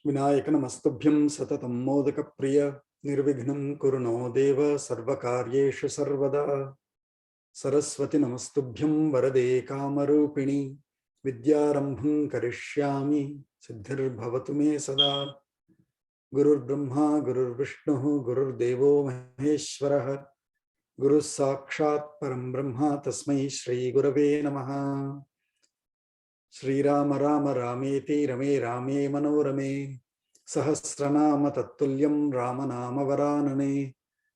विनायक नमस्तुभ्यं सततं मोदक प्रिय निर्विघ्नं कुरु नो देव सर्वकार्येषु सर्वदा। सरस्वती नमस्तुभ्यं वरदे कामरूपिणी विद्यारंभं करिष्यामि सिद्धिर्भवतु मे सदा। गुरुर्ब्रह्मा गुरुर्विष्णुः गुरुर्देवो महेश्वरः गुरुः साक्षात् परं ब्रह्म तस्मै श्री गुरवे नमः। श्रीराम राम रामेति रमे रामे मनोरमे सहस्रनाम तत्तुल्यं रामनाम वरानने।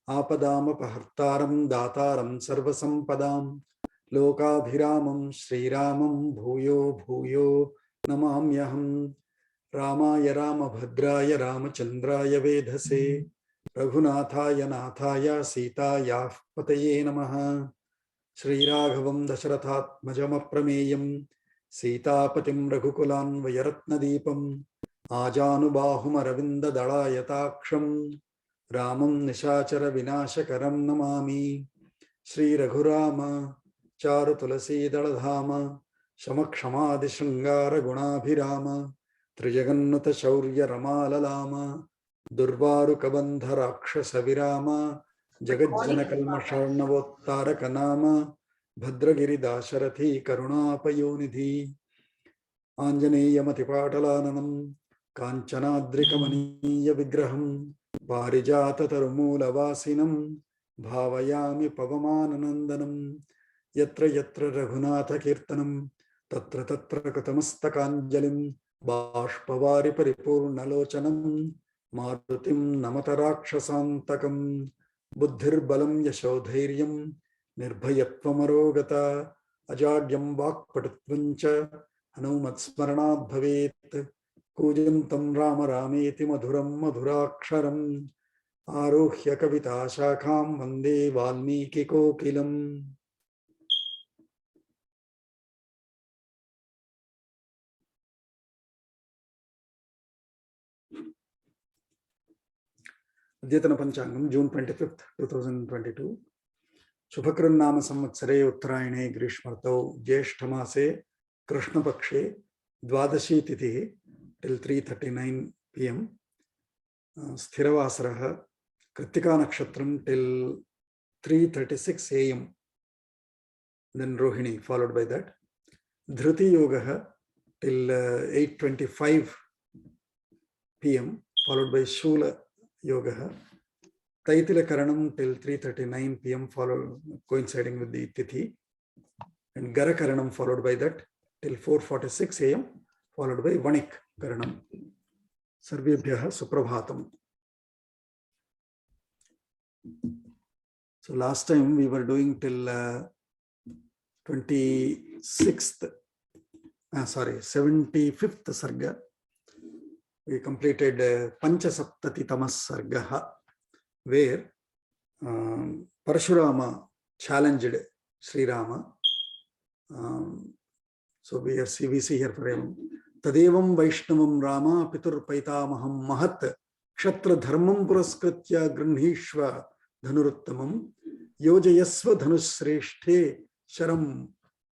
आपदामपहर्तारं दातारं सर्वसंपदां लोकाभिरामं श्रीरामं भूयो भूयो नमाम्यहं। रामाय रामभद्राय रामचन्द्राय वेधसे रघुनाथाय नाथाय सीतायाः पतये नमः। श्रीराघवं दशरथात्मजमप्रमेयं सीतापतिं रघुकुलान्वयरत्नदीपम् आजानुबाहुमरविन्ददलायताक्षं रामं निशाचर विनाशकरं नमामि। श्रीरघुराम चारुतुलसीदलधाम शमक्षमादिशृङ्गारगुणाभिराम त्रिजगन्नुत शौर्य रमाललाम दुर्वारुकबन्धराक्षसविराम जगज्जनकल्मषार्णवोत्तारकनाम भद्रगिरिदाशरथी करुणापयोनिधि। आञ्जनेयमतिपाटलाननं काञ्चनाद्रिकमनीयविग्रहं पारिजाततरुमूलवासिनं भावयामि पवमाननन्दनं। यत्र यत्र रघुनाथकीर्तनं तत्र तत्र कृतमस्तकाञ्जलिं बाष्पवारि परिपूर्णलोचनं मारुतिं नमत राक्षसान्तकं। बुद्धिर्बलं यशोधैर्यं निर्भयत्वमरोगता अजाड्यं वाक्पटुत्वं च हनुमत्स्मरणात् भवेत्। कूजन्तं राम रामेति मधुरं मधुराक्षरम् आरुह्य कविताशाखां वन्दे वाल्मीकिकोकिलम्। अद्यतन पंचांगम जून 25, 2022 शुभकृन्नाम संवत्सरे उत्तरायणे ग्रीष्मर्तौ ज्येष्ठमासे कृष्णपक्षे द्वादशी तिथिः till 3:39 PM स्थिरवासरः Krittika नक्षत्रं till 3:36 AM then Rohini followed by that धृति योगः till 8:25 PM followed by शूल योगः तैतिलकरणं till 3:39 PM coinciding with the tithi and garakaranam followed by that till 4:46 AM followed by vanik karanam. Sarvebhyah suprabhatam. So last time we were doing till 75th sarga. We completed Panchasaptati Tamas Sargaha, where Parashurama challenged Sri Rama. So we see here for him. Tadevam Vaishnavam Rama Pitur Paitamaham Mahat Kshatra Dharmam Puraskritya Granhishva Dhanuruttamam Yojayasva Dhanush Sharam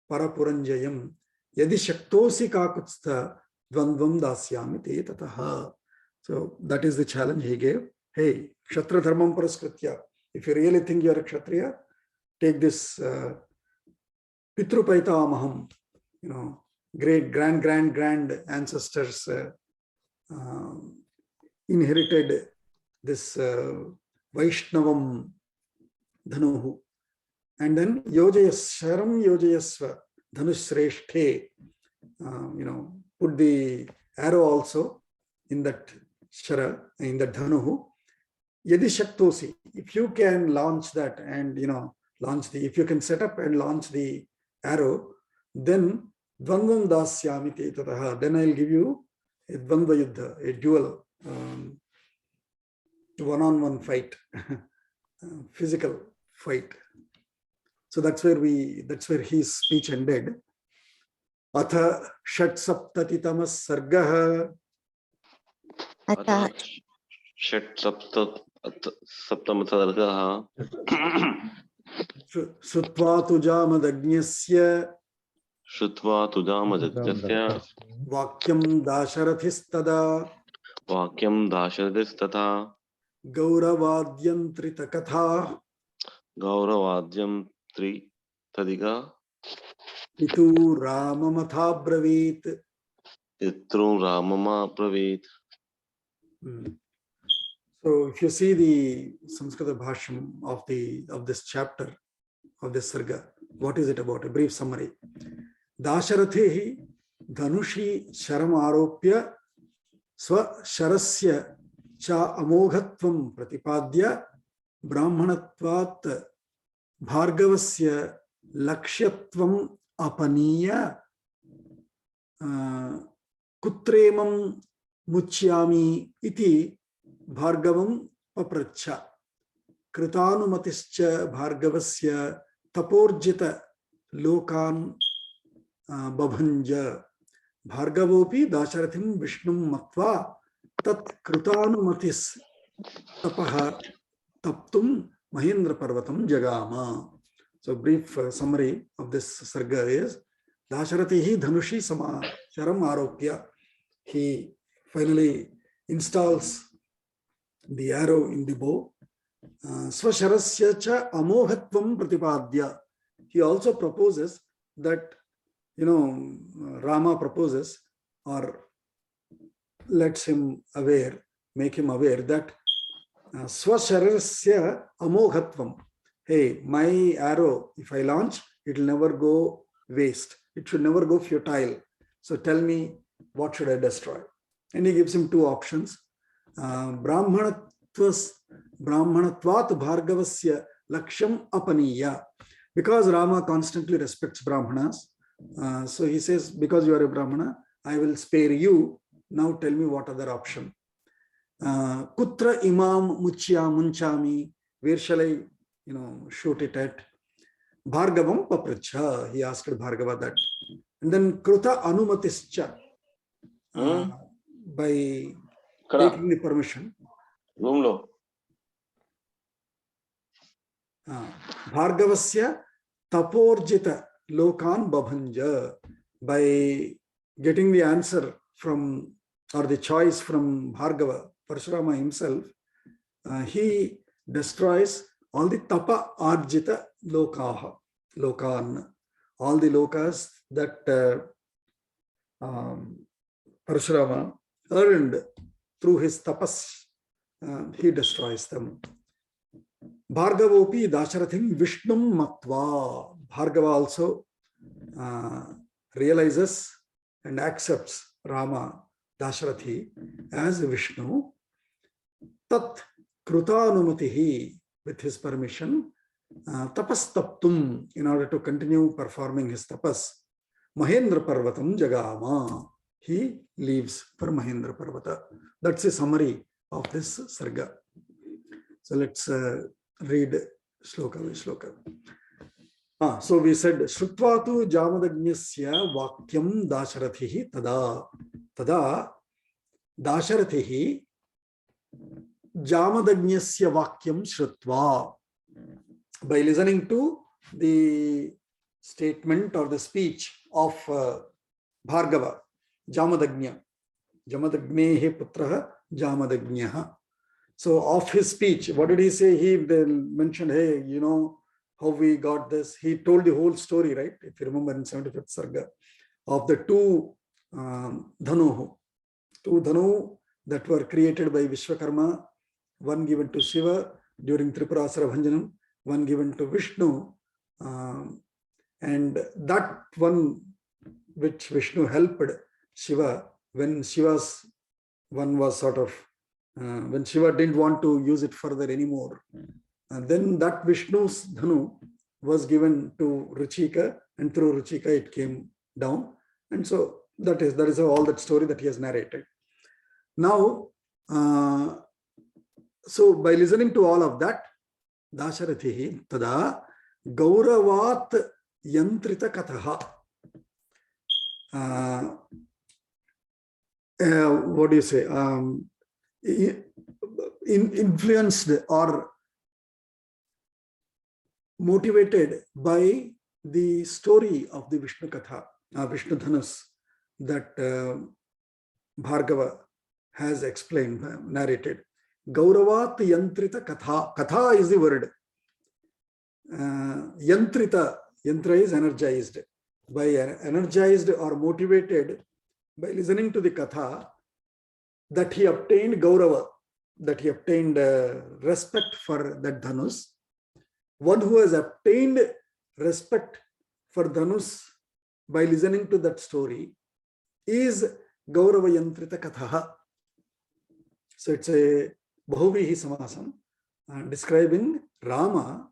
Parapuranjayam Yadi Shaktosi Kakutstha Dvandvam Dasyami Te Tataha. So that is the challenge he gave. Hey, Kshatra Dharmam Puraskritya. If you really think you are a Kshatriya, take this Pitrupaitamaham, great grand ancestors inherited this Vaishnavam Dhanuhu. And then Sharam Yojayasva Dhanush put the arrow also in that Shara, in that Dhanuhu. Yadi Shaktosi, if you can launch that and if you can set up and launch the arrow, then Dvandvam Dasyami Te Tataha, then I'll give you a Dvandva Yuddha, a dual, one-on-one fight, physical fight. So that's where his speech ended. Atha Shat Saptati Tamas Sargaha. Atha Shat Saptama Sargaha. Shrutva Tujamadagnasya Vakyam Dasharathistada Vakyam Dasharatisthatha Gauravadyantritha katha Gauravadyam Tri Tadika Pitu Ramamatha Bravit. Pitru Ramama Pravit. So if you see the Sanskrit bhashyam of this chapter, of this sarga, what is it about? A brief summary. Dasharathehi dhanushi sharam aropya swa sharasya cha amoghatvam pratipadya brahmanatvat bhargavasya lakshyatvam apaniya kutremam muchyami iti bhargavam papracha kritanumatischa bhargavasya taporjita lokan babhanja bhargavopi dasharathim vishnum matva tat kritanumatis tapaha taptum mahendra parvatam jagama. So brief summary of this sarga is Dasharatihi dhanushi sama sharam aropya. He finally installs the arrow in the bow. Swasharasya cha amohatvam pratipadya. He also proposes that, Rama proposes or lets him aware, make him aware that swasharasya amoghatvam. Hey, my arrow, if I launch, it will never go waste. It should never go futile. So tell me, what should I destroy? And he gives him two options. Brahmanatvat bhargavasya lakshyam apaniya. Because Rama constantly respects Brahmanas, so he says, because you are a Brahmana, I will spare you. Now tell me what other option. Kutra imam munchami. Where shall I, shoot it at? Bhargavam papracha. He asked Bhargava that. And then kruta anumatischa. By taking the permission. Bhargavasya taporjita lokan babhanja. By getting the answer from, or the choice from Bhargava, Parashurama himself, he destroys all the tapa arjita lokan, all the lokas that Parashurama earned through his tapas, he destroys them. Bhargavopi dasharathim vishnum matva. Bhargava also realizes and accepts Rama, Dasharathi, as Vishnu. Tat krutanumatihi, with his permission, tapas taptum, in order to continue performing his tapas, Mahendra Parvatam jagama. He leaves for Mahendra Parvata. That's a summary of this sarga. So let's read shloka by shloka. So we said, Shrutvatu Jamadagnyasya Vakyam Dasharathihi Tada Dasharathihi Jamadagnyasya Vakyam Shrutva. By listening to the statement or the speech of Bhargava, Jamadagnya, Jamadagnehe Putraha Jamadagnya. So of his speech, what did he say? He mentioned, hey, how we got this. He told the whole story, right? If you remember in 75th Sarga, of the two dhanu that were created by Vishwakarma, one given to Shiva during Tripurasara Bhanjanam, one given to Vishnu, and that one which Vishnu helped Shiva when Shiva's one was sort of, when Shiva didn't want to use it further anymore. And then that Vishnu's dhanu was given to Ruchika, and through Ruchika it came down. And so that is all that story that he has narrated. Now, so by listening to all of that, Dasharathihi tada gauravat yantrita katha. What do you say? Influenced or motivated by the story of the Vishnu Katha, Vishnu Dhanush, that Bhargava has explained, narrated. Gauravat yantrita katha. Katha is the word. Yantrita, yantra is energized. By energized or motivated by listening to the katha, that he obtained gaurava, that he obtained respect for that dhanush. One who has obtained respect for dhanush by listening to that story is gaurava yantrita katha. So it's a bahuvihi samasam describing Rama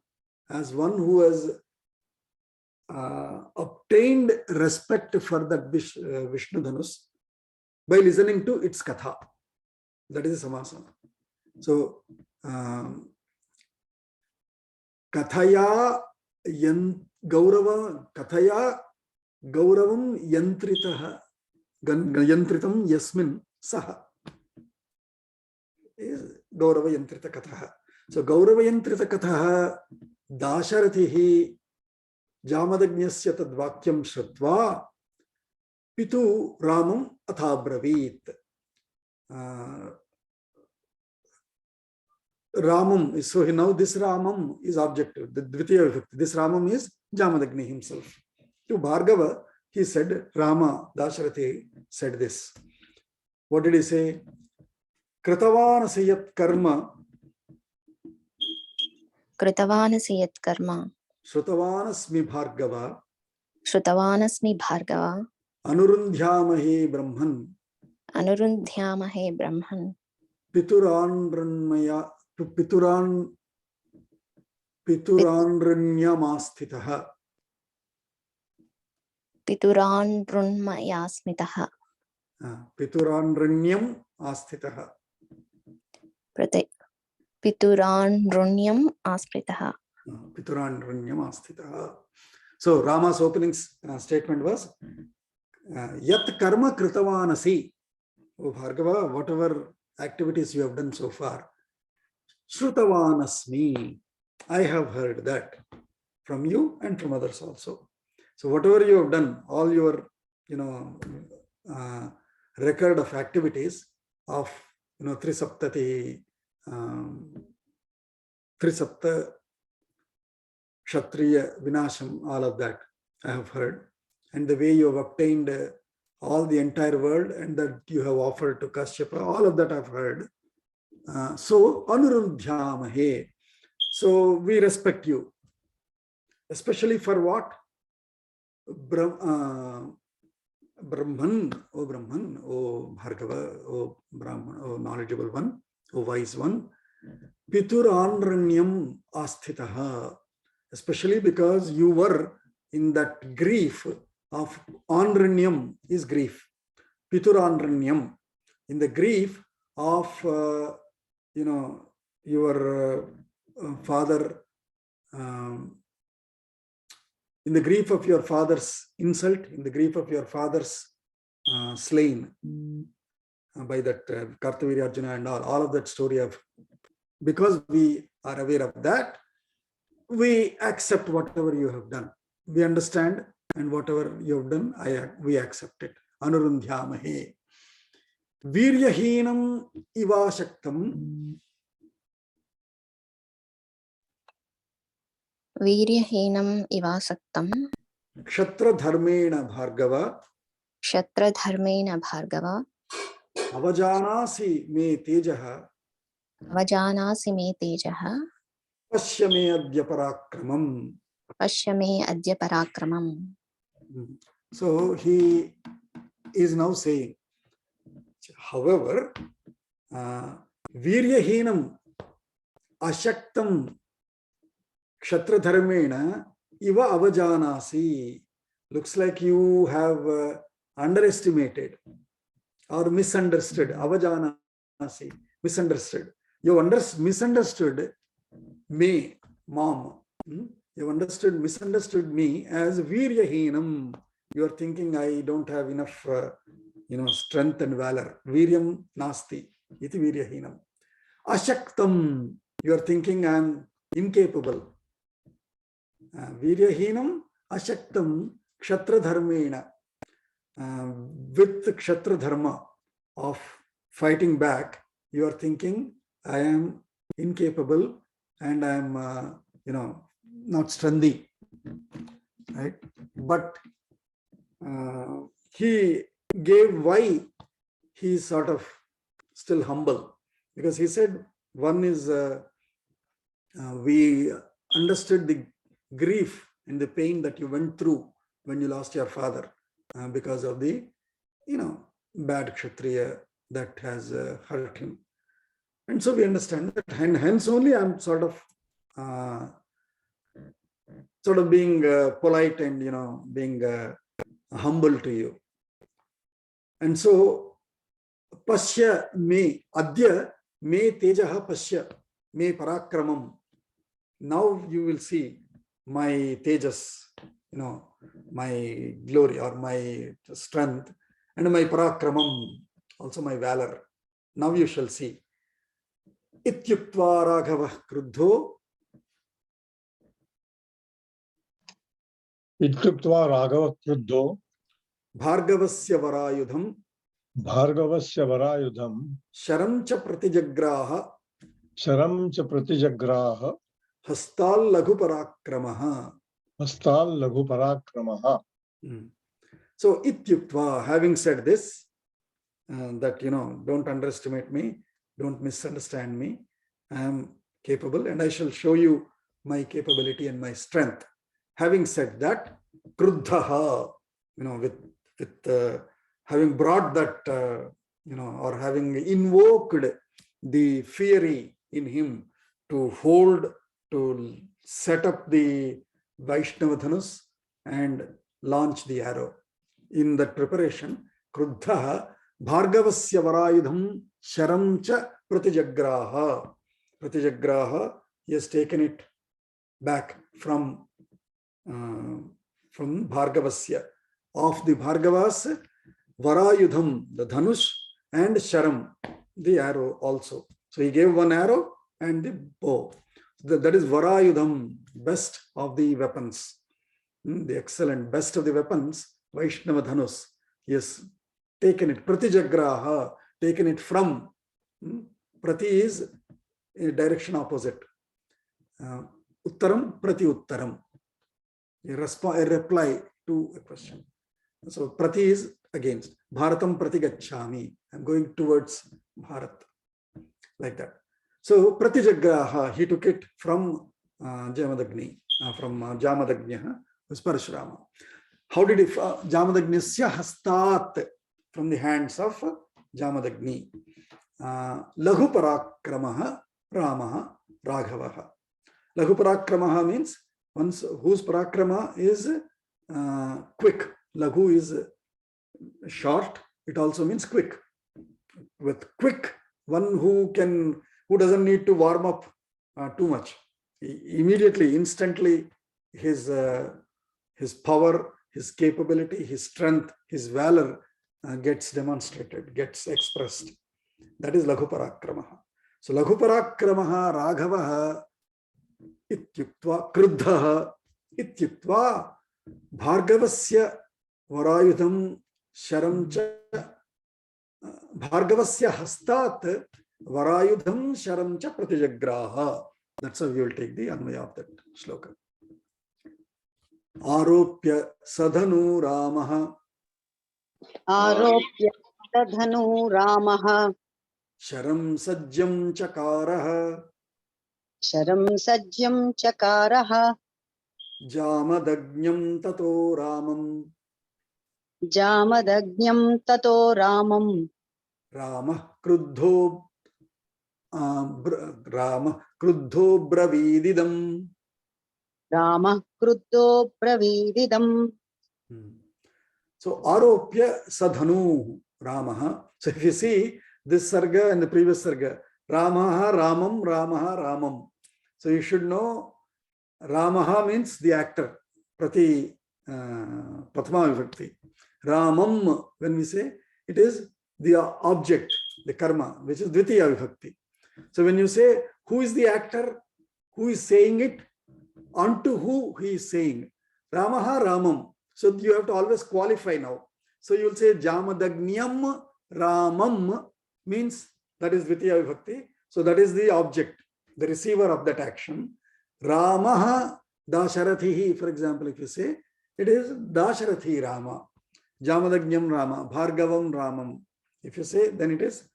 as one who has obtained respect for that vishNu dhanush by listening to its katha. That is a samasam. So kathaya gaurava kathaya gauravam yantritam yasmin saha is gaurava yantrita katha. So gaurava yantrita katha dasharathihi jamadagnyasya tadvakyam shrutva pitu ramam athabravit. Ramam, so now this Ramam is objective. The Dvitiya Vibhakti. This Ramam is Jamadagni himself. To Bhargava, he said, Rama, Dasharathi said this. What did he say? Kritavanasi yat karma. Kritavanasi yat karma. Shrutavanasmi Bhargava. Shrutavanasmi Bhargava. Anurundhyamahe Brahman. Anurundhyamahe Brahman. Pituranranmaya. Pituranranyamastitaha. Pituranrunmayasmitaha. Pituranranyam astitaha. Pituranrunyam aspritaha. Pituranranyam astitaha. So Rama's opening statement was Yat karma kritavanasi. O Bhargava, whatever activities you have done so far, Shrutavanasmi, I have heard that from you and from others also. So whatever you have done, all your record of activities of Trisaptati, Trisapta Kshatriya Vinasham, all of that I have heard. And the way you have obtained all the entire world and that you have offered to Kashyapa, all of that I've heard. So Anurundhyamahe. So we respect you. Especially for what? Brahman, O Bhargava, O Brahman, O knowledgeable one, O wise one. Pituranranyam asthitaha. Especially because you were in that grief of anranyam is grief. Pituranranyam. In the grief of your father, in the grief of your father's insult, in the grief of your father's slain by that Kartavirya Arjuna and all of that story of, because we are aware of that, we accept whatever you have done. We understand, and whatever you have done, we accept it. Anurundhyamahe. Viryahinam ivashaktam. Viryahinam ivasaktam. Kshatra dharmena Bhargava. Kshatra dharmena Bhargava. Avajanasi me tejaha. Avajanasi me tejaha. Pashyame adya parakramam. Pashyame adya parakramam. So he is now saying, however, viryahinam ashaktam kshatra dharmena iva avajanasi. Looks like you have underestimated or misunderstood. Avajanasi, misunderstood. You misunderstood me, mom. You misunderstood me as viryahinam. You are thinking I don't have enough strength and valor. Viryam nasti iti viryahinam. Ashaktam, you are thinking I am incapable. Viryahinam ashaktam kshatra dharmena. With kshatra dharma of fighting back, you are thinking, I am incapable and I am, not strengthy, right? But he gave why he is sort of still humble, because he said, one is we understood the grief and the pain that you went through when you lost your father because of the bad kshatriya that has hurt him. And so we understand that, and hence only I'm sort of being polite and being humble to you. And so pasya me adya me tejaha pasya me parakramam. Now you will see my tejas, my glory or my strength, and my parakramam, also my valor. Now you shall see. Ityuktva raghava kruddho. Ityuktva raghava kruddho. Bhargavasya varayudham. Bhargavasya varayudham. Sharam cha pratijagraha. Sharam cha pratijagraha. Hastal laghu parakramaha. Hastal laghu parakramaha. So ityuktva, having said this, that don't underestimate me, don't misunderstand me, I am capable and I shall show you my capability and my strength. Having said that, kruddhaha, with having brought that, or having invoked the fury in him to set up the Vaishnava dhanush and launch the arrow. In that preparation, kruddhaha bhargavasya varayudham sharam cha pratijagraha. Pratijagraha, he has taken it back from bhargavasya, of the Bhargavas, varayudham, the dhanush, and sharam, the arrow also. So he gave one arrow and the bow. That is varayudham, best of the weapons, the excellent best of the weapons, Vaishnava dhanush. He has taken it, pratijagraha, taken it from. Prati is a direction opposite. Uttaram, prati uttaram. A reply to a question. So prati is against. Bharatam prati gacchami. I'm going towards Bharat. Like that. So pratijagraha, he took it from Jamadagni, from Jamadagnya, who's Parashurama. How did he? Jamadagnyasya hastat, from the hands of Jamadagni. Laghu parakramaha Ramaha Raghavaha. Laghu parakramaha means one whose parakrama is quick. Laghu is short. It also means quick. With quick, one who doesn't need to warm up too much. Immediately, instantly, his power, his capability, his strength, his valor gets demonstrated, gets expressed. That is Laghu Parakramaha. So Laghu Parakramaha Raghavaha ityuktva kruddhaha ityuktva Bhargavasya varayudham sharam cha Bhargavasya hastat varayudham sharam cha pratijagraha. That's how we will take the anvaya of that shloka. Aropya sadhanu Ramaha. Aropya sadhanu Ramaha. Sharam sajjam chakaraha. Sharam sajjam chakaraha. Jamadagnyam tato Ramam. Jamadagnyam tato Ramam. Rama kruddho bravididam. Rama kruddho bravididam. So aropya sadhanu Ramaha. So if you see this sarga and the previous sarga, Ramaha Ramam, Ramaha Ramam. So you should know Ramaha means the actor, Prati Prathama Vibhakti. Ramam, when we say, it is the object, the karma, which is Dvitiya Vibhakti. So when you say, who is the actor, who is saying it, unto who he is saying, Ramaha Ramam. So you have to always qualify now. So you will say Jamadagnyam Ramam means that is Dvitiya Vibhakti. So that is the object, the receiver of that action. Ramaha Dasharathihi, for example, if you say, it is Dasharathi Rama, Jamadagnyam Rama, Bhargavam Ramam. If you say, then it is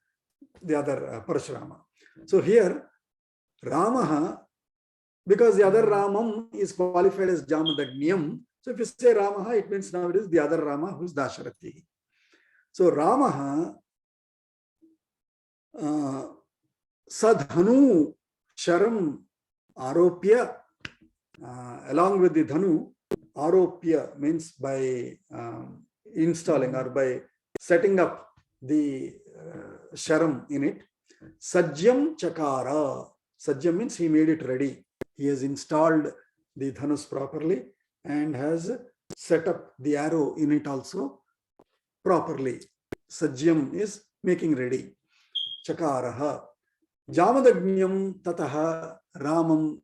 the other Parashurama. So here, Ramaha, because the other Ramam is qualified as Jamadagnyam. So if you say Ramaha, it means now it is the other Rama who is Dasharathi. So Ramaha Sadhanu Sharam Aropya, along with the Dhanu, Aropya means by installing or by setting up the Sharam in it. Sajjam Chakara. Sajjam means he made it ready. He has installed the Dhanus properly and has set up the arrow in it also properly. Sajjam is making ready. Chakaraha. Jamadagnyam tataha Ramam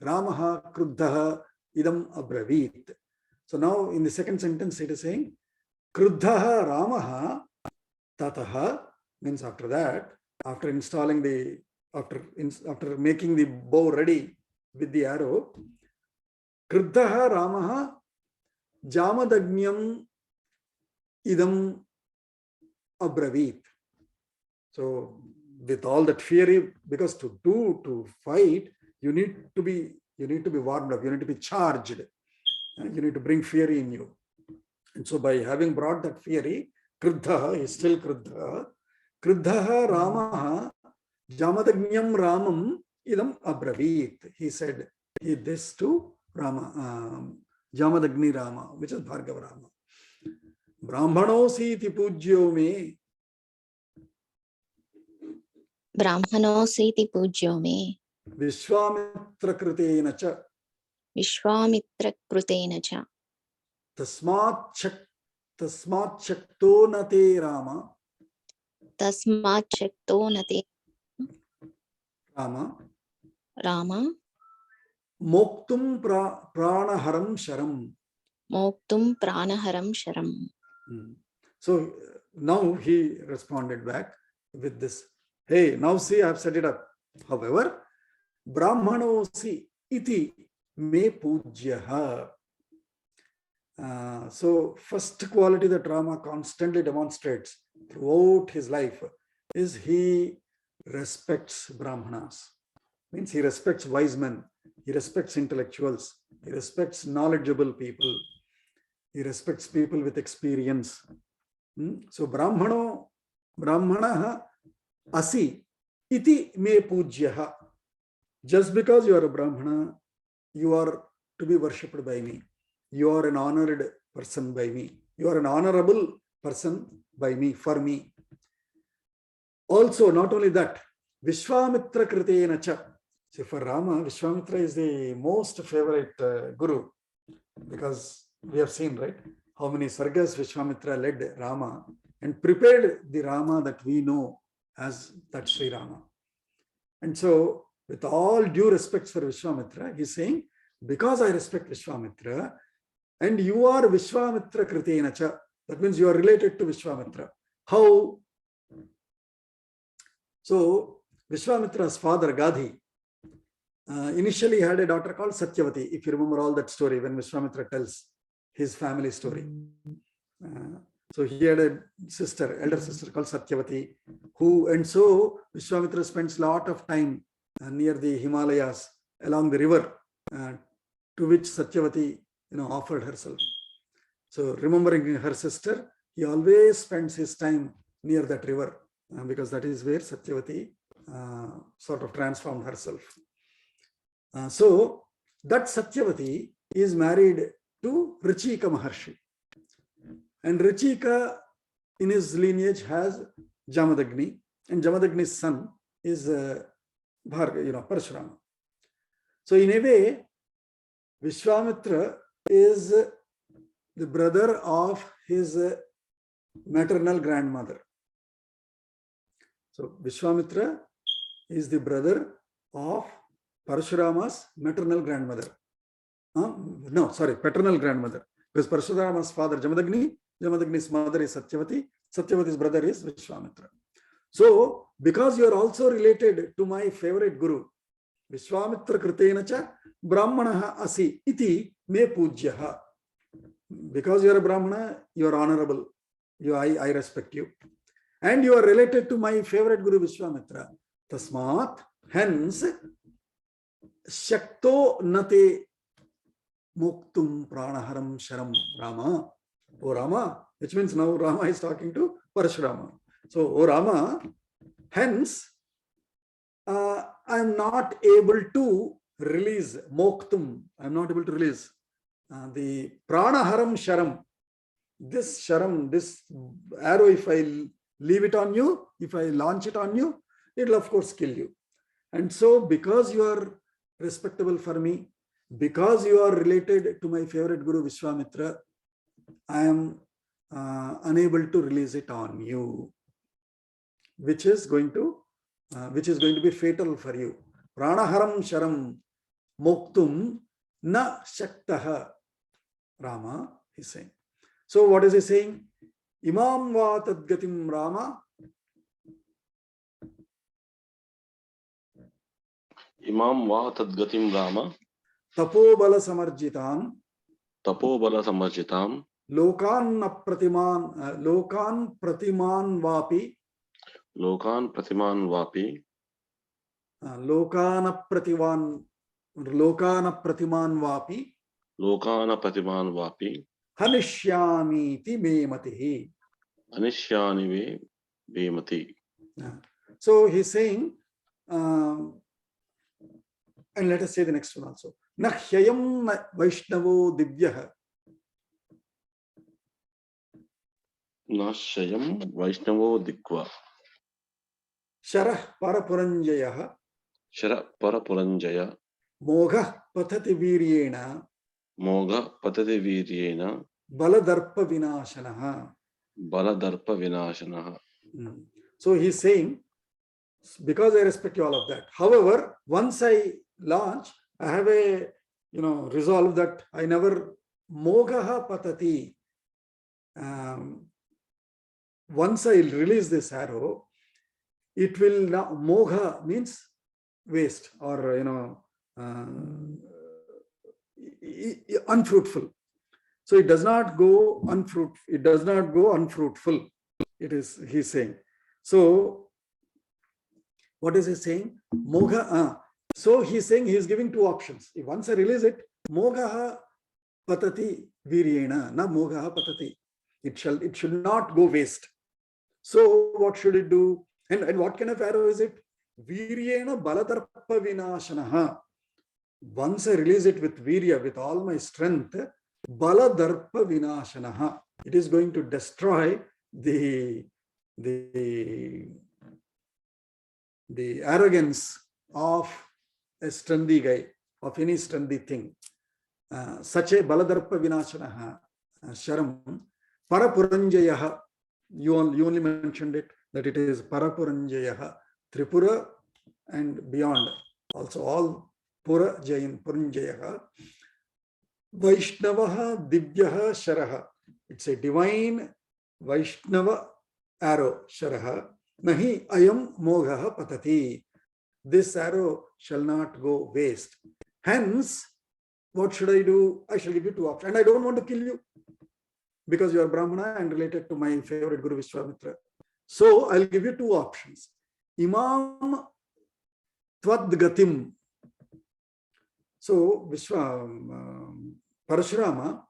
Ramaha Kruddhaha idam abravit. So now in the second sentence it is saying Kruddhaha Ramaha tataha, means after that, after installing the, after making the bow ready with the arrow, Kruddhaha Ramaha Jamadagnyam idam abravit. So with all that fury, because to fight, you need to be warmed up, you need to be charged, you need to bring fury in you. And so by having brought that fury, Kruddha is still Kruddha. Kruddha Ramaha Jamadagnyam Ramam idam abravit. He said this to Rama, Jamadagni Rama, which is Bhargava Rama. Brahmanosi iti pujyo me. Brahmanositi pujyo me. Vishwamitra Kritena cha. Vishwamitra Krutena cha. Tasmat Shakto Nate Rama. Tasmat Shakto Nate Rama. Rama. Moktum Pranaharam Sharam. Moktum Pranaharam Sharam. So now he responded back with this. Hey, now see, I have set it up. However, Brahmanosi iti me pujyaha. So first quality that Rama constantly demonstrates throughout his life is he respects Brahmanas. Means he respects wise men, he respects intellectuals, he respects knowledgeable people, he respects people with experience. So Brahmanaha asi iti me pujyaha. Just because you are a Brahmana, you are to be worshipped by me. You are an honored person by me. You are an honorable person by me, for me. Also, not only that, Vishwamitra Kritena cha. So for Rama, Vishwamitra is the most favorite guru, because we have seen, right, how many sargas Vishwamitra led Rama and prepared the Rama that we know as that Sri Rama. And so, with all due respect for Vishwamitra, he is saying, because I respect Vishwamitra, and you are Vishwamitra Kritena cha, that means you are related to Vishwamitra. How? So, Vishwamitra's father, Gadhi, initially had a daughter called Satyavati, if you remember all that story when Vishwamitra tells his family story. So he had a sister, elder sister called Satyavati, and so Vishwamitra spends a lot of time near the Himalayas, along the river, to which Satyavati offered herself. So remembering her sister, he always spends his time near that river, because that is where Satyavati sort of transformed herself. So that Satyavati is married to Richika Maharshi. And Richika in his lineage has Jamadagni, and Jamadagni's son is Parashurama. So in a way, Vishwamitra is the brother of his maternal grandmother. So Vishwamitra is the brother of Parashurama's maternal grandmother. Paternal grandmother. Because Parashurama's father Jamadagni, Jamadagni's mother is Satyavati, Satyavati's brother is Vishwamitra. So, because you are also related to my favorite guru, Vishwamitra Kritena cha Brahmanaha asi iti me pujyaha. Because you are a Brahmana, you are honorable. I respect you. And you are related to my favorite guru Vishwamitra. Tasmat, hence, Shakto nate muktum pranaharam sharam Rama. O Rama, which means now Rama is talking to Parashurama. So, O Rama, hence, I am not able to release moktum. I am not able to release the pranaharam sharam. This sharam, this arrow, if I leave it on you, if I launch it on you, it will of course kill you. And so, because you are respectable for me, because you are related to my favorite guru Vishwamitra, I am unable to release it on you, which is going to be fatal for you. Pranaharam sharam moktum na shaktaha. Rama is saying. So what is he saying? Imam va tadgatim Rama. Imam va tadgatim Rama. Tapobala samarjitam. Tapobala samarjitam. Lokan pratiman vapi. Lokan pratiman vapi. Lokana pratiman vapi. Lokana pratiman vapi. Hanishyami ti me matihi. Anishyani ve mati. So he's saying, and let us say the next one also. Nahyayam vaishnavo divyaha. Nashayam vaishnavo dikva. Sharah parapuranjayaha. Shara parapuranjaya. Mogha pathati viryena. Moga patati viryena. Baladarpa vinashanaha. Baladarpa vinashanaha. So he's saying, because I respect you all of that. However, once I launch, I have a resolve that I never mogaha patati. Once I release this arrow, it will now, mogha means waste or unfruitful. So it does not go unfruitful. It does not go unfruitful. It is, he's saying. So what is he saying? Mogha. So he's saying he's giving two options. If once I release it, mogaha patati viryena, na mogaha patati. It should not go waste. So what should it do? And what kind of arrow is it? Viryena baladarpa vinashanaha. Once I release it with virya, with all my strength, baladarpa vinashanaha. It is going to destroy the arrogance of a strandhi guy, of any strandhi thing. Such a baladarpa vinashanaha sharam parapuranjayaha. You only mentioned it, that it is parapuranjayaha, Tripura and beyond. Also all Pura Jain, Puranjayaha. Vaishnavaha Divyaha Sharaha. It's a divine Vaishnava arrow, Sharaha. Nahi ayam mogaha patati. This arrow shall not go waste. Hence, what should I do? I shall give you two options. And I don't want to kill you, because you are Brahmana and related to my favorite Guru Vishwamitra. So I'll give you two options. Imam Twadgatim. So Parashurama,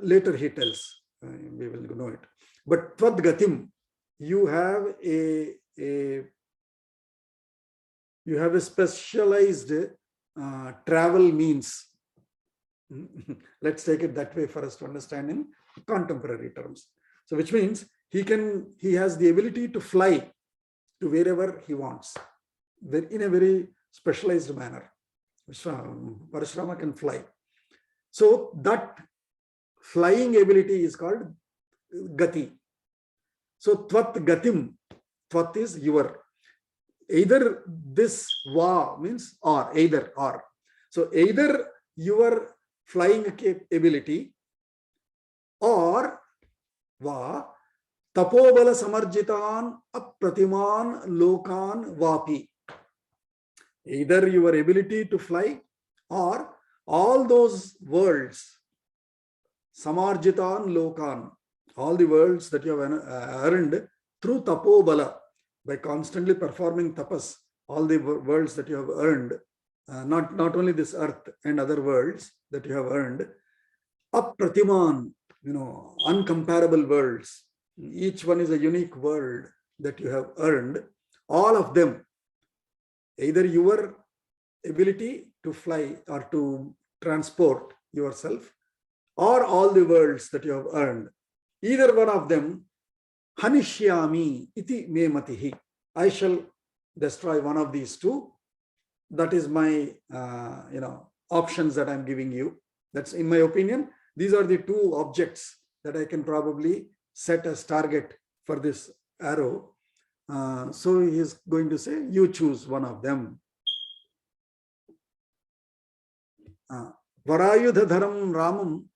later he tells, we will know it. But Twadgatim, you have a specialized travel means. Let's take it that way for us to understand in contemporary terms. So which means he has the ability to fly to wherever he wants, in a very specialized manner. Parashurama can fly. So that flying ability is called gati. So tvat gatim, tvat is your. Either this va means or, either or. So either your flying ability or va tapobala samarjitan apratiman lokan vapi. Either your ability to fly or all those worlds, samarjitan lokan, all the worlds that you have earned through tapobala, by constantly performing tapas, all the worlds that you have earned, not only this earth and other worlds that you have earned, apratiman, uncomparable worlds. Each one is a unique world that you have earned. All of them, either your ability to fly or to transport yourself, or all the worlds that you have earned, either one of them, hanishyami iti me matihi, I shall destroy one of these two. That is my options that I'm giving you. That's in my opinion. These are the two objects that I can probably set as target for this arrow. So he is going to say, you choose one of them. Varayudhadharam Ramam.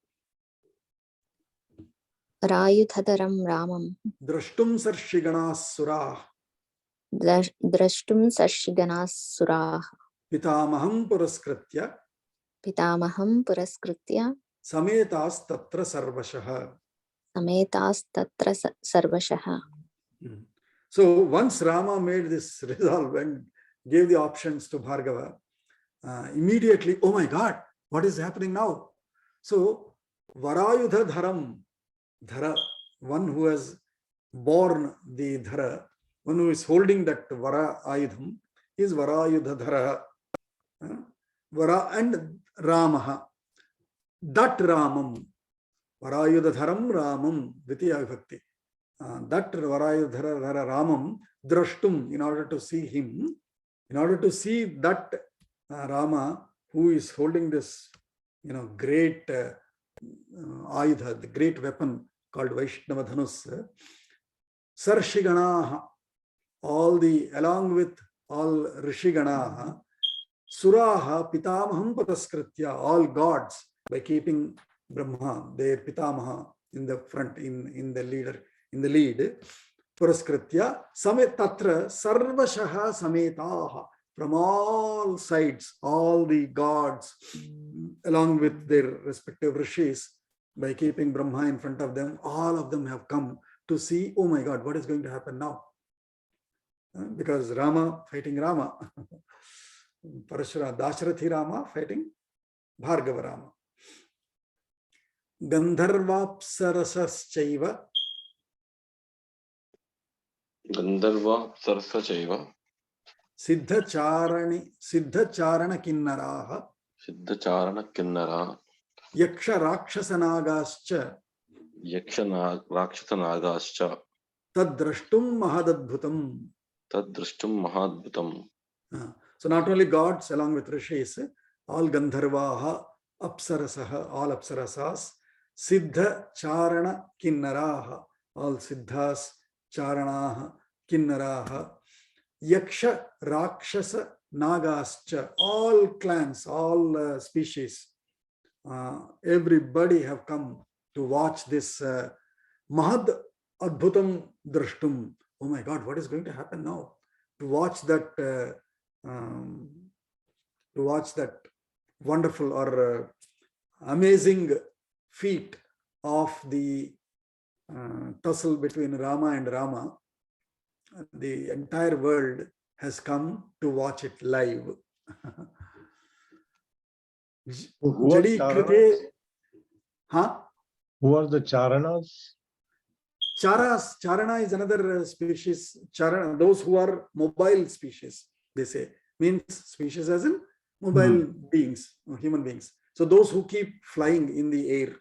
Varayudhadharam Ramam. Drashtum sarshigana surah. Drashtum sarshigana surah. Pitamaham puraskritya. Pitamaham puraskritya. Sametas tatra sarvashaha. Sametas tatra sarvashaha. So once Rama made this resolve and gave the options to Bhargava, immediately, oh my God, what is happening now? So Varayudha Dharam, Dhara, one who has borne the Dhara, one who is holding that Vara Ayudham, is Varayudha Dhara. Vara and Ramaha. That Ramam, Varayudha Dharam Ramam, Dvitiya Vibhakti. That Varayudha Ramam, Drashtum, in order to see him, in order to see that Rama who is holding this, great Ayudha, the great weapon called Vaishnava dhanush, Sarshiganaha, along with all Rishiganaha, Suraha Pitamaham Pataskritya, all gods, by keeping Brahma, their Pitamaha, in the front, in the lead, Puraskritya, Samet Tatra Sarvashaha Sametaha, from all sides, all the gods, along with their respective rishis, by keeping Brahma in front of them, all of them have come to see, oh my God, what is going to happen now? Because Rama fighting Rama, Parashurama, Dasharathi Rama fighting Bhargava Rama. Gandharvapsarasaschaiva. Gandharvapsarasaschaiva. Siddhacharana kinnaraha. Siddhacharana kinnara. Yaksha rakshasanagascha. Yaksha rakshasanagascha. Tadrashtum mahadadbhutam. Tadrashtum mahadbhutam. So not only gods along with rishis, all Gandharvaha, Apsarasaha, all Apsarasas, Siddha Charana Kinnaraha, all Siddhas, Charanaha, Kinnaraha, Yaksha Rakshasa Nagascha, all clans, all species, everybody have come to watch this Mahad Adbhutam Drashtum. Oh my God, what is going to happen now? To watch that wonderful or amazing feat of the tussle between Rama and Rama. The entire world has come to watch it live. Who are the Charanas? Charana is another species. Charana, those who are mobile species, they say, means species as in mobile beings, human beings. So those who keep flying in the air.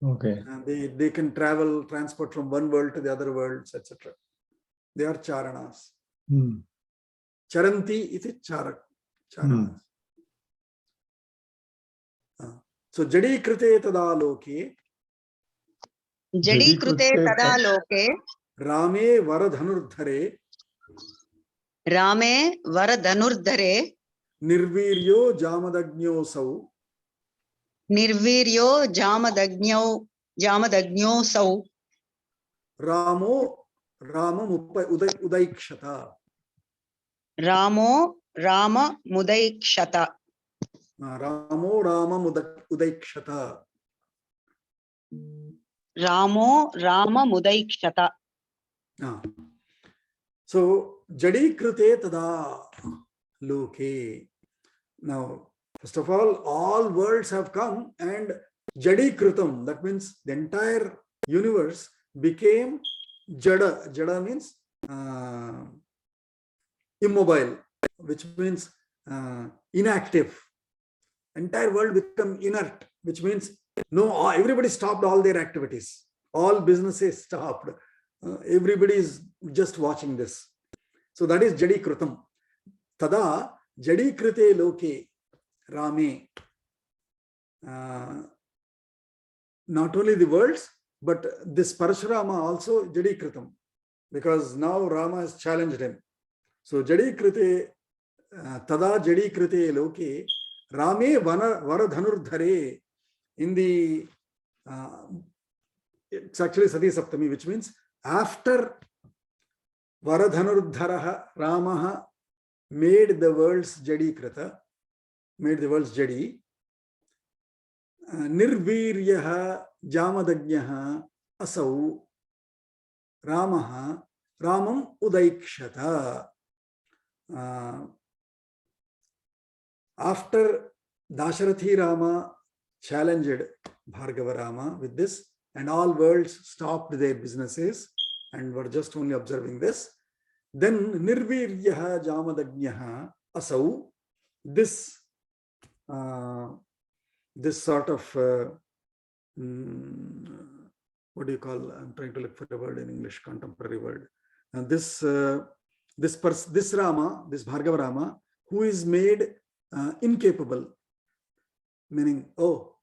Okay. They can travel, transport from one world to the other worlds, etc. They are Charanas. Charanti iti Charanas. So Jadi Krite Tada Loke. Jadi Krute Tada Loke. Rame Varadhanurdhare. Rame Varadhanurdhare. Nirviryo Jamadagno Sau. Nirviryo Jamadagno Sau. Ramo Udaikshata. Ramo Rama Mudaikshata. Ramo Rama Udaikshata. Ramo Rama Mudaikshata. So jadi krite tada loke. Now, first of all worlds have come and jadi kritam, that means the entire universe became jada. Jada means immobile, which means inactive. Entire world become inert, which means no, everybody stopped all their activities. All businesses stopped. Everybody is just watching this. So that is jadi kritam. Tada jadi krite loke rame. Not only the worlds, but this parashurama also jadi kritam, because now Rama has challenged him. So jadi krite tada jadi krite loke rame vara dhanurdhare. In the it's actually Sati Saptami, which means after Varadhanurdharaha, Ramaha made the world's jadi krita, made the world's jadi. Nirviryaha jamadagyaha asau Ramaha Ramam Udaikshata. After Dasharathi Rama challenged Bhargava Rama with this, and all worlds stopped their businesses and were just only observing this, then Nirviryaha Jamadagyaha Asau, this sort of what do you call? I'm trying to look for a word in English, contemporary word. And this Rama, this Bhargava Rama, who is made incapable, meaning, oh,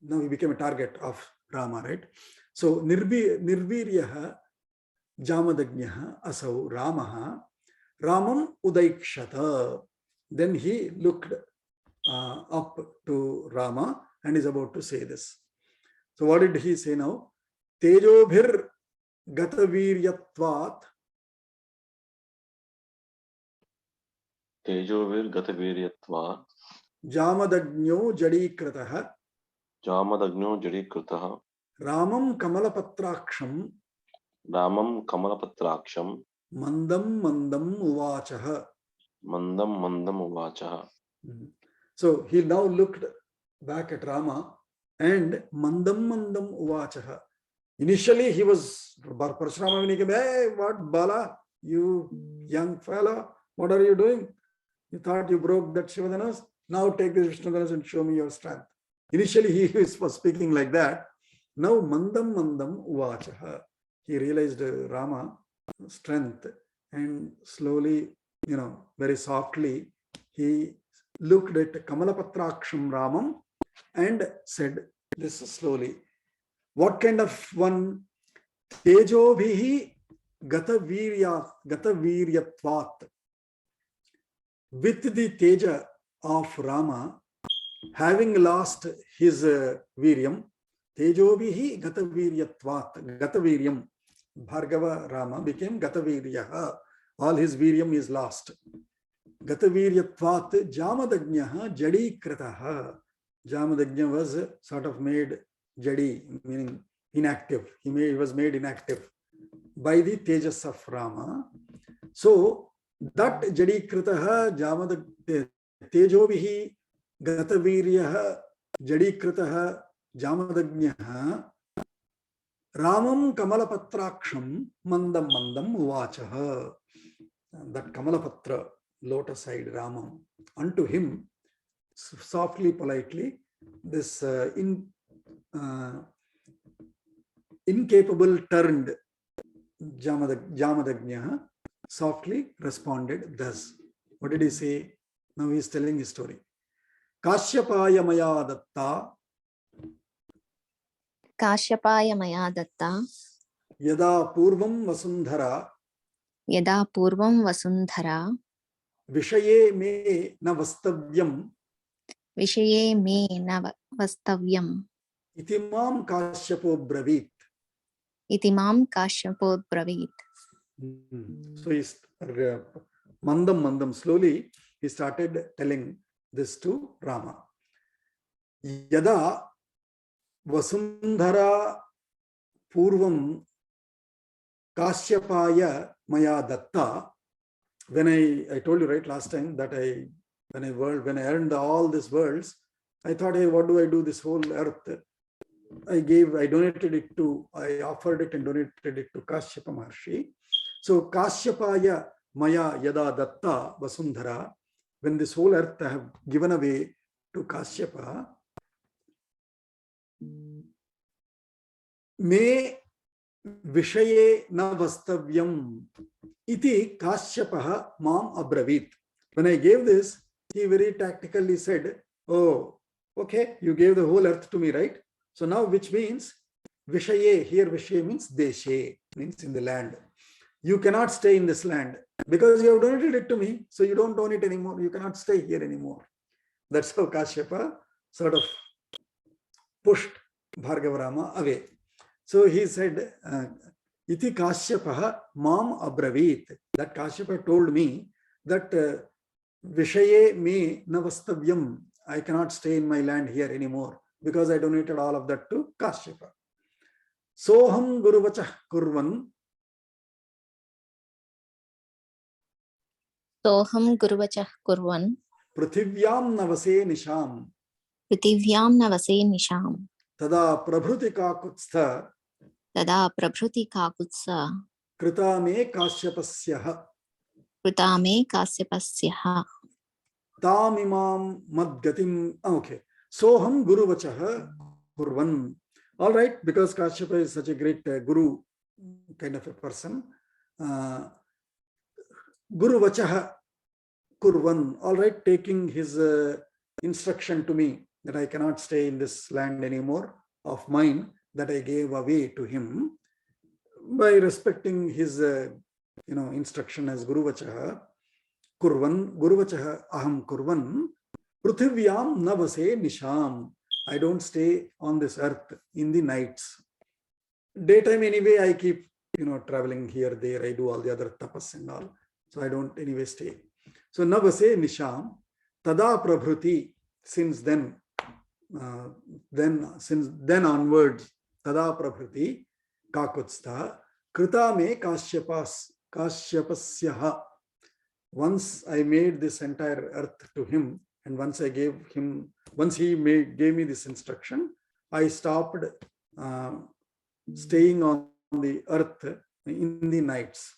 now he became a target of Rama, right? So Nirviryaha Jamadagyaha Asau Ramaha Ramam Udaikshata. Then he looked up to Rama and is about to say this. So what did he say now? Tejobhir Gataviryatvat. Tejovir Gataviryatvat. Jamadagno Jadikrataha. Jamadagno Jadikrataha. Ramam Kamalapatraksham. Ramam Kamalapatraksham. Mandam Uvachaha. Mandam Uvachaha. So he now looked back at Rama and Mandam Uvachaha. Initially he was Parashurama when he came, hey, what Bala, you young fellow, what are you doing? You thought you broke that Shiva dhanush? Now take this Vishnu dhanush and show me your strength. Initially he was speaking like that. Now Mandam Uvachaha. He realized Rama strength, and slowly, very softly, he looked at Kamalapatraksham Ramam and said this slowly. What kind of one? Tejobhihi Gataviryatvat. With the Teja of Rama, having lost his Viryam, Tejobhihi Gataviryatvat, Gataviryam, Bhargava Rama became Gataviryaha. All his Viryam is lost. Gataviryatvat Jamadagyaha Jadikrataha. Jamadagya was sort of made jadi, meaning inactive. He was made inactive by the Tejas of Rama. So that Jadikrataha Jamadagya Tejovihi Gataviryaha Jadikrataha Jamadagyaha Ramam Kamalapatraksham Mandam Uvachaha. That Kamalapatra, lotus-eyed Ramam, unto him, softly, politely, this incapable turned Jamadagnya softly responded thus. What did he say? Now he is telling his story. Kashyapaya maya datta. Kashyapaya maya datta. Yada purvam vasundhara. Yada purvam vasundhara. Vishaye me na vastavyam. Vishaye me na vastavyam. Itimam Kashyapo bravit. iti mam Kashyapo bravit. So he's mandam, slowly he started telling this to Rama. Yada Vasundhara Purvam Kashyapaya Maya Datta. When I told you right last time that when I earned all these worlds, I thought, hey, what do I do this whole earth? I offered it and donated it to Kashyapa Maharshi. So Kashyapaya Maya Yada Datta Vasundhara, when this whole earth I have given away to Kashyapa, me vishaye na vastavyam iti Kashyapaha mam abravit. When I gave this, he very tactically said, oh, okay, you gave the whole earth to me, right? So now, which means vishaye, here vishaye means deshe, means in the land. You cannot stay in this land because you have donated it to me, so you don't own it anymore. You cannot stay here anymore. That's how Kashyapa sort of pushed Bhargava Rama away. So he said, iti Kashyapaha mam abravit. That Kashyapa told me that vishaye me navastavyam. I cannot stay in my land here anymore because I donated all of that to Kashyapa. Soham guruvachah kurvan. Soham guruvachah kurvan. Prithivyam navase nisham. Prithivyam navase nisham. Tada prabhuti kakutstha. Tada prabhuti kakutsa. Krita me Kashyapasyaha. Krita me Kasyapasyaha. Tam imam madgatim. Okay. Soham guruvachah kurvan. All right, because Kashyapa is such a great guru kind of a person. Guruvachah kurvan. All right, taking his instruction to me that I cannot stay in this land anymore of mine that I gave away to him by respecting his instruction as Guruvachah. Kurvan, Guruvachah aham kurvan, Pruthivyam navase nisham. I don't stay on this earth in the nights. Daytime anyway, I keep traveling here, there, I do all the other tapas and all. So I don't anyway stay. So navase nisham, tada prabhuti, since then onwards, tada prabhuti, kakutstha, krita me Kashyapasyaha. Once I made this entire earth to him, and once he gave me this instruction, I stopped staying on the earth in the nights,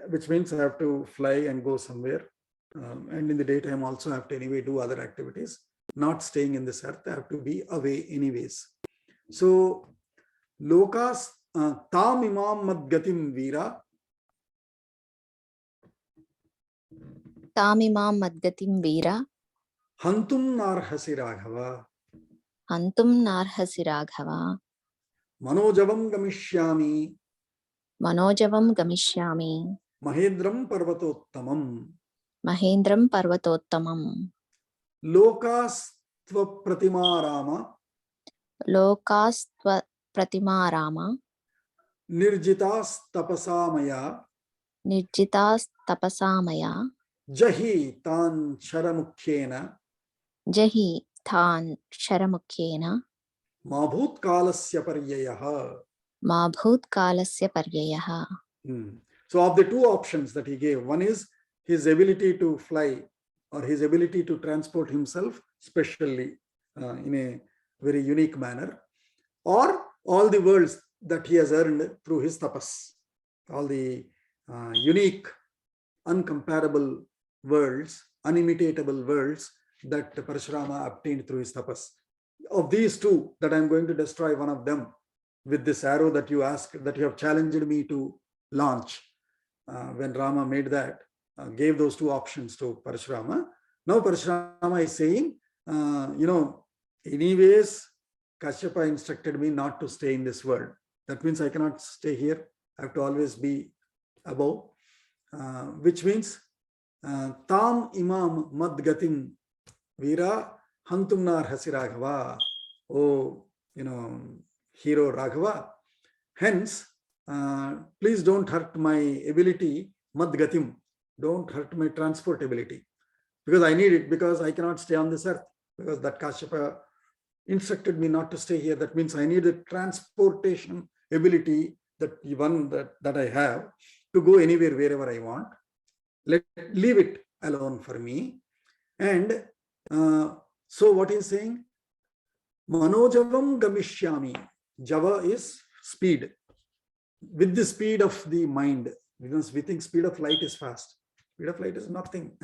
which means I have to fly and go somewhere. And in the daytime also I have to anyway do other activities. Not staying in this earth, I have to be away anyways. So, lokas tam imam madgatim vira. Tamimam madgatim veera. Hantum narhasi raghava. Hantum narhasi raghava. Manojavam gamishyami. Manojavam gamishyami. Mahendram parvatottamam. Mahendram parvatottamam. Lokastva pratima Rama. Lokastva pratima Rama. Nirjitas tapasamaya. Nirjitas tapasamaya. Jahi tan sharamukhyena. Jahi than sharamukyena. Mabhut kalasya paryayaha. Mabhut kalasya paryayaha. So of the two options that he gave, one is his ability to fly or his ability to transport himself specially in a very unique manner, or all the worlds that he has earned through his tapas, all the unique, uncomparable worlds, unimitatable worlds that Parashurama obtained through his tapas. Of these two, that I'm going to destroy one of them with this arrow that you asked, that you have challenged me to launch. When Rama made that, gave those two options to Parashurama. Now Parashurama is saying, anyways, Kashyapa instructed me not to stay in this world. That means I cannot stay here. I have to always be above, which means tam imam madgatim vira hantumnar hasi Raghava. Oh, hero Raghava, Hence, please don't hurt my ability, madgatim. Don't hurt my transport ability. Because I need it, because I cannot stay on this earth. Because that Kashyapa instructed me not to stay here. That means I need the transportation ability, that one that I have, to go anywhere, wherever I want. Leave it alone for me. And so what is saying? Manojavam gamishyami. Java is speed. With the speed of the mind, because we think speed of light is fast. Speed of light is nothing.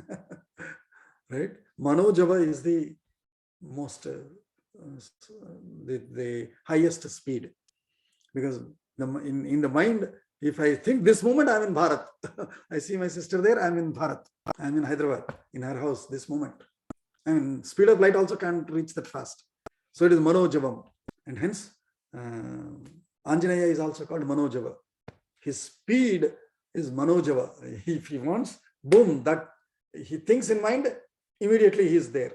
Right? Manojava is the most, the highest speed. Because in the mind, if I think this moment I'm in Bharat, I see my sister there, I'm in Bharat, I'm in Hyderabad, in her house this moment. And speed of light also can't reach that fast. So it is Manojavam. And hence, Anjaneya is also called Manojava. His speed is Manojava. If he wants, boom, that he thinks in mind, immediately he is there.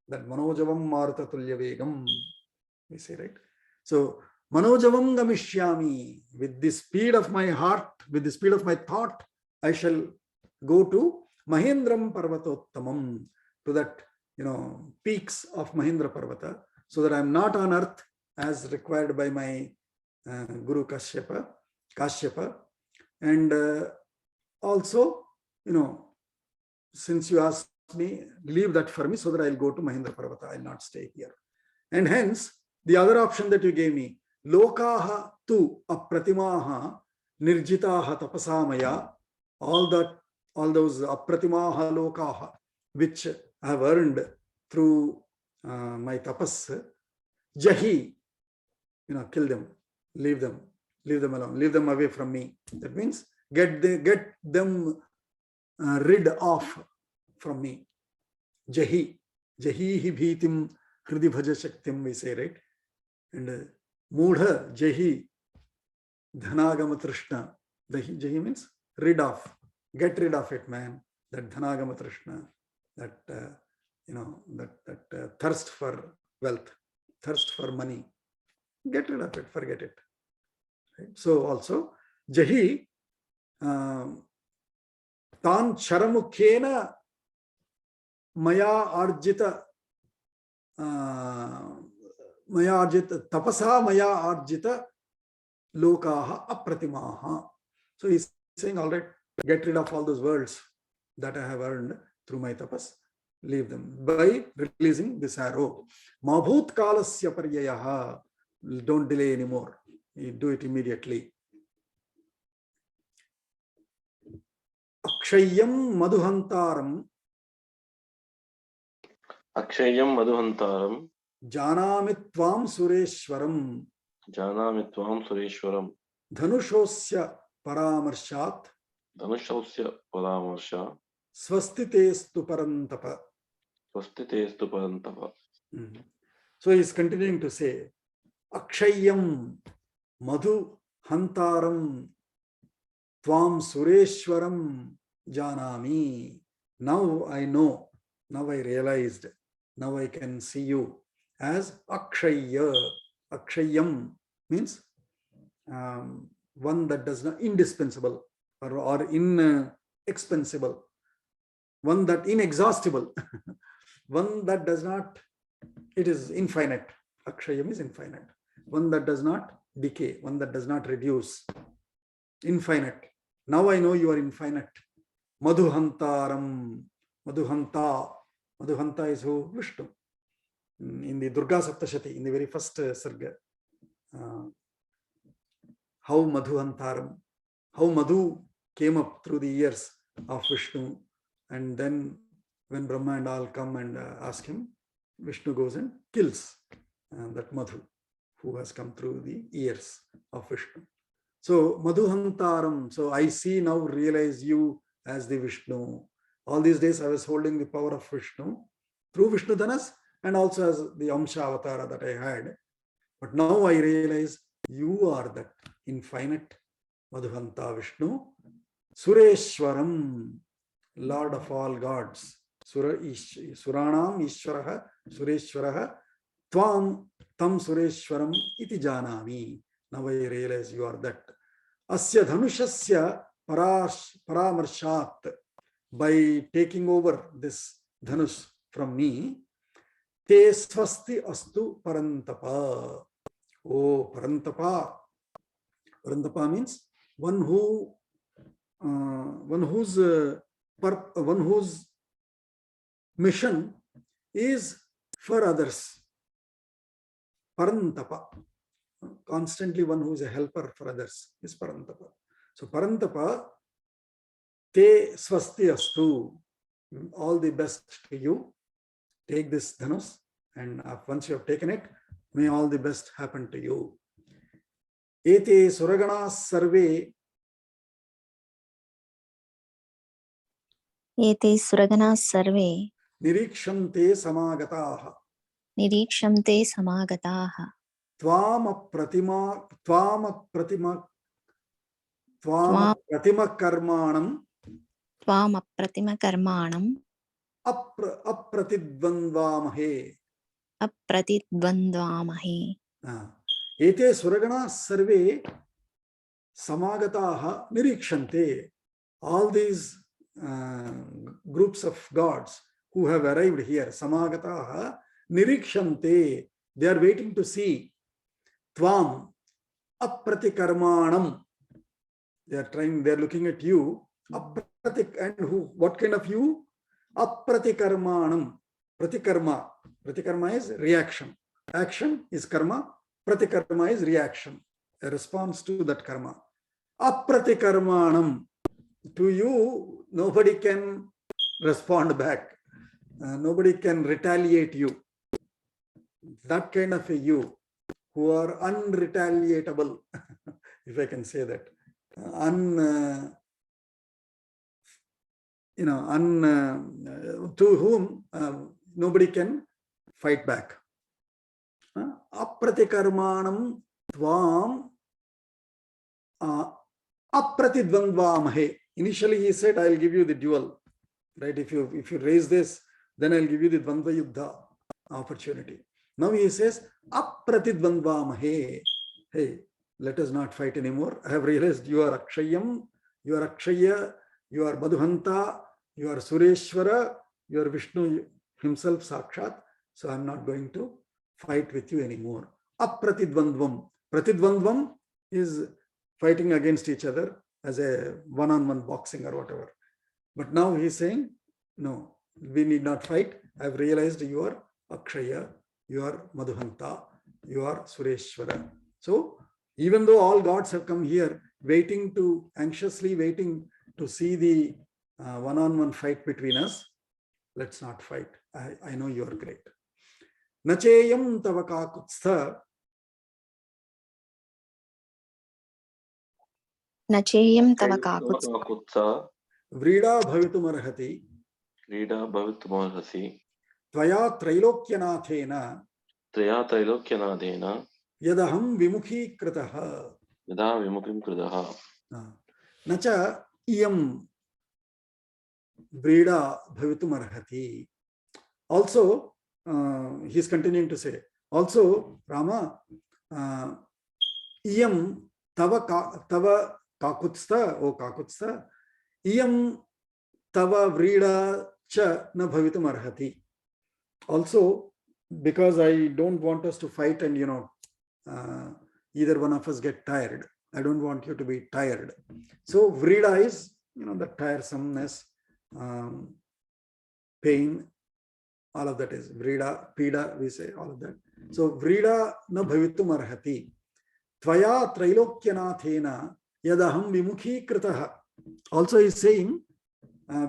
That Manojavam Martha Tulya Vegam, we say, right? So, Manojavam Gamishyami, with the speed of my heart, with the speed of my thought, I shall go to Mahendram Parvatottamam, to that, peaks of Mahendra Parvata, so that I am not on earth as required by my Guru Kashyapa. And also, since you asked me, leave that for me so that I'll go to Mahendra Parvata, I'll not stay here. And hence, the other option that you gave me, Lokaha tu apratimaha nirjitaha tapasamaya, all those apratimaha lokaha, which I have earned through my tapas, jahi, kill them, leave them alone, leave them away from me. That means get them rid of from me. Jahi hi bhitim hridi bhaja shaktim, we say, right? And mudha jahi dhanagama trishna. Jahi means rid of. Get rid of it, man. That dhanagama trishna, that that thirst for wealth, thirst for money. Get rid of it, forget it. Right? So also, jahi tan charamukhena maya arjita tapasa maya arjita lokaha apratimaha. So he's saying, all right, get rid of all those worlds that I have earned through my tapas, leave them by releasing this arrow. Mabhut kalasya paryayaha. Don't delay anymore. You do it immediately. Akshayam madhuhantaram. Akshayam madhuhantaram. Janamitvam sureshwaram. Janamitvam sureshwaram. Dhanushosya paramarshat. Dhanushosya paramarsha. Swastitestu parantapa. Swastitestu parantapa. So he is continuing to say, Akshayam madhu hantaram tvam sureshwaram janami. Now I know, now I realized, now I can see you as Akshaya. Akshayam means one that does not, indispensable or inexpensible, one that inexhaustible, one that does not, it is infinite. Akshayam is infinite. One that does not decay, one that does not reduce. Infinite. Now I know you are infinite. Madhuhantaram. Madhuhanta. Madhuhanta is who? Vishnu. In the Durga Saptashati, in the very first sarga. How Madhuhantaram. How Madhu came up through the ears of Vishnu. And then when Brahma and all come and ask him, Vishnu goes and kills that Madhu, who has come through the ears of Vishnu. So Madhuhantaram. So I see now, realize you as the Vishnu. All these days I was holding the power of Vishnu through Vishnu Dhanas and also as the Amsha Avatara that I had. But now I realize you are that infinite Madhuhanta Vishnu. Sureshwaram, Lord of all gods. Suranam Ishwaraha Sureshwaraha Tvam Tam Sureshwaram iti janami. Now I realize you are that. Asya dhanushasya paramarshat. By taking over this dhanush from me, te swasti astu parantapa. Oh, parantapa. Parantapa means one who, one whose mission is for others. Parantapa. Constantly one who is a helper for others is parantapa. So parantapa, te swasti astu. All the best to you. Take this dhanush, and once you have taken it, may all the best happen to you. Ete suragana sarve. Ete suragana sarve Nirikshante samagataha. nirekshamte samagataha. Tvama pratima karmanam Tvam apratima karmanam apratidvandvamahe. apratidvandvamahe. Ete suragana sarve samagataha nirikshante. All these groups of gods who have arrived here, samagataha nirikshante, they are waiting to see. Tvam apratikarmanam, they are looking at you. And who? What kind of you? Apratikarmanam. Pratikarma. Pratikarma is reaction. Action is karma. Pratikarma is reaction, a response to that karma. Apratikarmanam. To you, nobody can respond back. Nobody can retaliate you. That kind of a you, who are unretaliatable, if I can say that. To whom nobody can fight back. Apratikarmanam tvam apratidvandvamahe. Initially he said, I'll give you the duel. Right? If you raise this, then I'll give you the Dvandva Yuddha opportunity. Now he says, apratidvandvamahe. Hey, let us not fight anymore. I have realized you are Akshayam, you are Akshaya, you are Madhuhanta, you are Sureshwara, you are Vishnu himself, Sakshat. So I'm not going to fight with you anymore. Apratidvandvam. Pratidvandvam is fighting against each other as a one-on-one boxing or whatever. But now he's saying, no, we need not fight. I've realized you are Akshaya, you are Madhuhanta, you are Sureshwara. So even though all gods have come here, anxiously waiting to see the one-on-one fight between us, let's not fight. I know you are great. Nacheyam tava kakutstha. Nacheyam tava kakutstha Vrida bhavitumarhati. Vrida bhavitumarhati. Tvaya trailokyanaathena. Tvaya trailokyanaathena. Yadaham vimukhi kritaha. Yada vimukhim kritaha. Nacha iyam vrida bhavitumarhati. Also, he is continuing to say, also, Rama, iyam tava kakutstha, o kakutstha, iyam tava vrida cha na bhavitumarhati. Also, because I don't want us to fight and, either one of us get tired. I don't want you to be tired. So vrida is, the tiresomeness, pain, all of that is vrida, pida, we say all of that. So vrida na bhavitum arhati. Tvaya trailokyanaathena yadaham vimukhi kritaha. Also he's saying,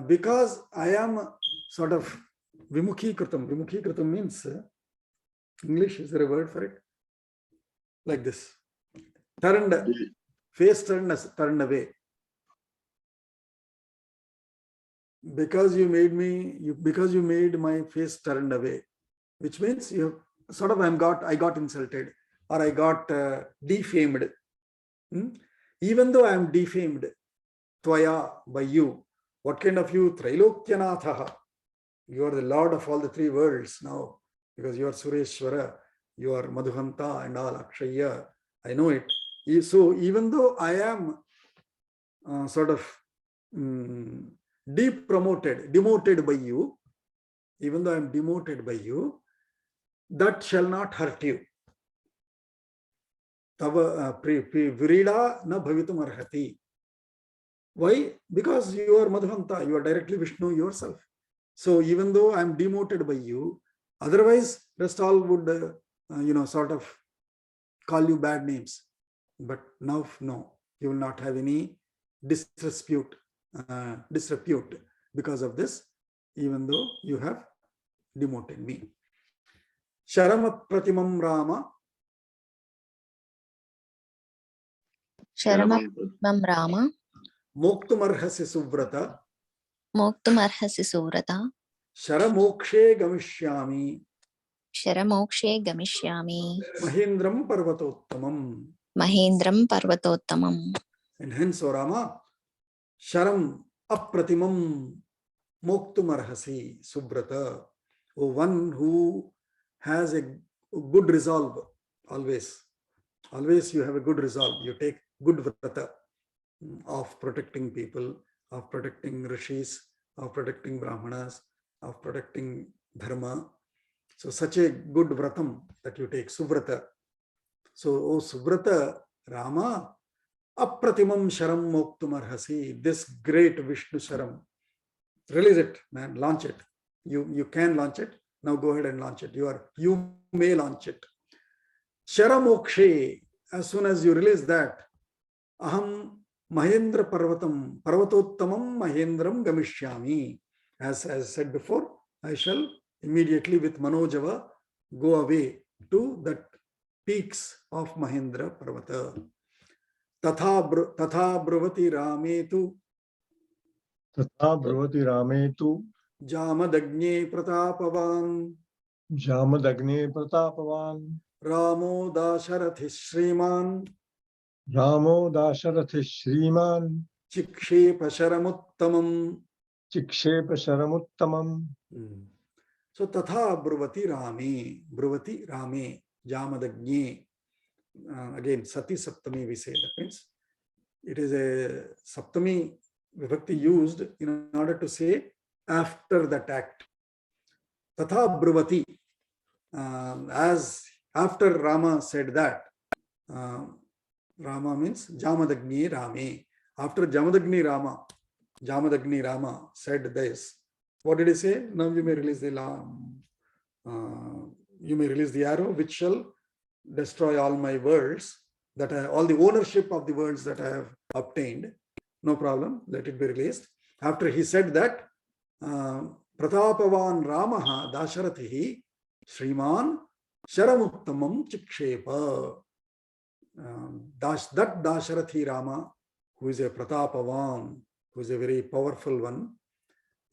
because I am sort of vimukhi kritam. Vimukhi kritam means, English, is there a word for it? Like this. Turned, face turned away. Because you made my face turned away, which means you sort of I got insulted, or I got defamed. Even though I am defamed, tvaya, by you. What kind of you? Trailokyanathaha. You are the Lord of all the three worlds now, because you are Sureshwara, you are Madhuhanta and all Akshaya. I know it. So even though I am sort of demoted by you, even though I am demoted by you, that shall not hurt you. Tava virida na bhavitum arhati. Why? Because you are Madhvanta, you are directly Vishnu yourself. So even though I am demoted by you, otherwise rest all would sort of call you bad names. But now, no, you will not have any disrepute because of this, even though you have demoted me. Sharamat pratimam Rama. Sharamam Rama. Moktumarhasi suvrata. Moktumarhasi suvrata. Sharamokshe gamishyami. Sharamokshe gamishyami. Mahindram parvatottamam. Mahindram parvatottamam. And hence, O Rama, Sharam apratimam moktumarhasi subrata. O one who has a good resolve, always you have a good resolve. You take good vrata of protecting people, of protecting rishis, of protecting brahmanas, of protecting dharma. So such a good vratam that you take, suvrata. So, O Subrata, Rama, apratimam sharam moktumarhasi, this great Vishnu sharam. Release it, man, launch it. You can launch it. Now go ahead and launch it. You may launch it. Sharamokshe, as soon as you release that, aham Mahendra parvatottamam Mahendram gamishyami. As said before, I shall immediately with Manojava go away to that peaks of Mahendra Parvata. Tatha bruvati rametu. Tatha bruvati rametu. Jamadagne pratapavan. Jamadagne pratapavan. Ramo Dasharathi Shriman. Ramo Dasharathi Shriman. Chikshepa Sharamuttamam. Chikshepa Sharamuttamam. So Tatha bruvati rame, Jamadagne. Again, Sati Saptami we say. That means it is a Saptami vibhakti used in order to say after that act. Tatha bruvati, as after Rama said that, Rama means Jamadagni Rame. After Jamadagni Rama said this. What did he say? Now you may release the arrow which shall destroy all my worlds, all the ownership of the worlds that I have obtained. No problem, let it be released. After he said that, Pratapavan Ramaha Dasharathihi Shriman Sharamuttamam Chikshepa. That Dasharathi Rama, who is a Pratapavan, who is a very powerful one,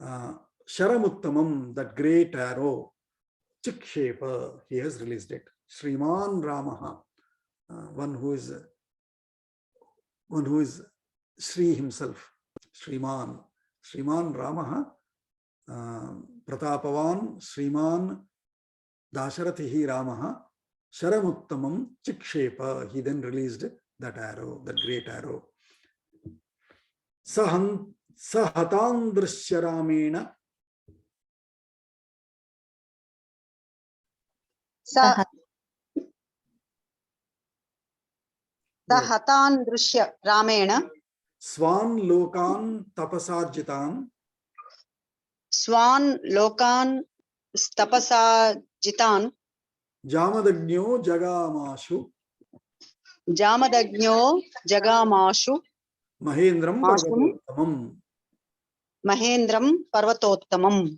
Sharamuttamam, that great arrow, Chikshepa, he has released it. Shriman Ramaha, one who is Sri himself. Shriman Ramaha, Pratapavan, Shriman Dasharathihi Ramaha, Sharamuttamam Chikshepa, he then released that arrow, that great arrow. Sahatan Drishyaramena. Sahatan Drishya Ramena. Swan Lokan Tapasarjitan. Swan Lokan Tapasajitan. Jamadagno Jagamashu. Jamadagno Jagamashu. Mahendram Parvatottamam. Mahendram Parvatottamam.